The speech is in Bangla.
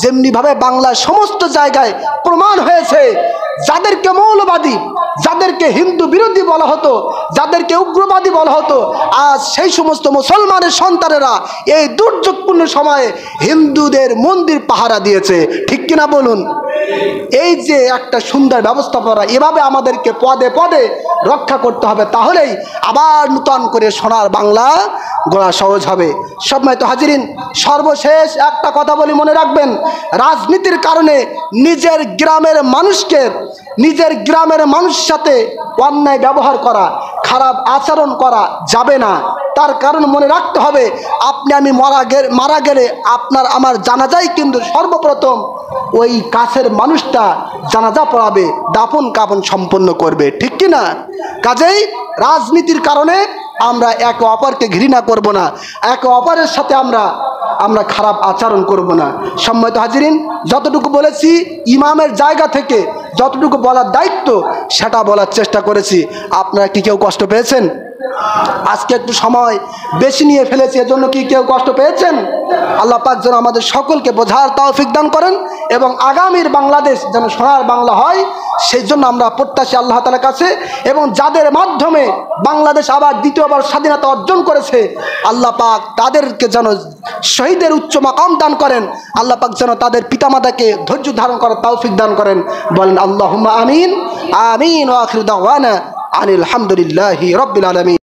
যেমনিভাবে বাংলার সমস্ত জায়গায় প্রমাণ হয়েছে যাদেরকে মৌলবাদী, যাদেরকে হিন্দু বিরোধী বলা হতো, যাদেরকে উগ্রবাদী বলা হতো, আজ সেই সমস্ত মুসলমানের সন্তানেরা এই দুর্যোগপূর্ণ সময়ে হিন্দুদের মন্দির পাহারা দিয়েছে। ঠিক কিনা বলুন? এই যে একটা সুন্দর ব্যবস্থাপনা, এভাবে আমাদেরকে পদে পদে রক্ষা করতে হবে, তাহলেই আবার নূতন করে সোনার বাংলা গড়া সহজ হবে। সম্মানিত হাজিরিন, সর্বশেষ একটা কথা বলি, মনে রাখবেন, রাজনীতির কারণে নিজের গ্রামের মানুষের সাথে অন্যায় ব্যবহার করা, খারাপ আচরণ করা যাবে না। তার কারণ মনে রাখতে হবে, আপনি আমি মারা গেলে আপনার আমার জানাজাই কিন্তু সর্বপ্রথম ওই কাছের মানুষটা জানাজা পড়াবে, দাফন কাফন সম্পন্ন করবে। ঠিক কি না? কাজেই রাজনীতির কারণে আমরা একে অপরকে ঘৃণা করব না, একে অপরের সাথে আমরা খারাপ আচরণ করব না। সম্মানিত হাজিরিন, যতটুকু বলেছি ইমামের জায়গা থেকে যতটুকু বলার দায়িত্ব সেটা বলার চেষ্টা করেছি। আপনারা কি কেউ কষ্ট পেয়েছেন? আজকে একটু সময় বেশি নিয়ে ফেলেছি, এজন্য কি কেউ কষ্ট পেয়েছেন? আল্লাহ পাক যেন আমাদের সকলকে বোঝার তৌফিক দান করেন এবং আগামীর বাংলাদেশ যেন সোনার বাংলা হয়, সেই জন্য আমরা প্রত্যাশী আল্লাহ তাআলার কাছে। এবং যাদের মাধ্যমে বাংলাদেশ আবার দ্বিতীয়বার স্বাধীনতা অর্জন করেছে, আল্লাহ পাক তাদেরকে যেন শহীদের উচ্চ মাকাম দান করেন। আল্লাহ পাক যেন তাদের পিতামাতাকে ধৈর্য ধারণ করার তৌফিক দান করেন। বলেন আল্লাহুম্মা আমিন। আমিন। ওয়া আখিরু দাওয়ানা আনিল হামদুলিল্লাহি রাব্বিল আলামিন।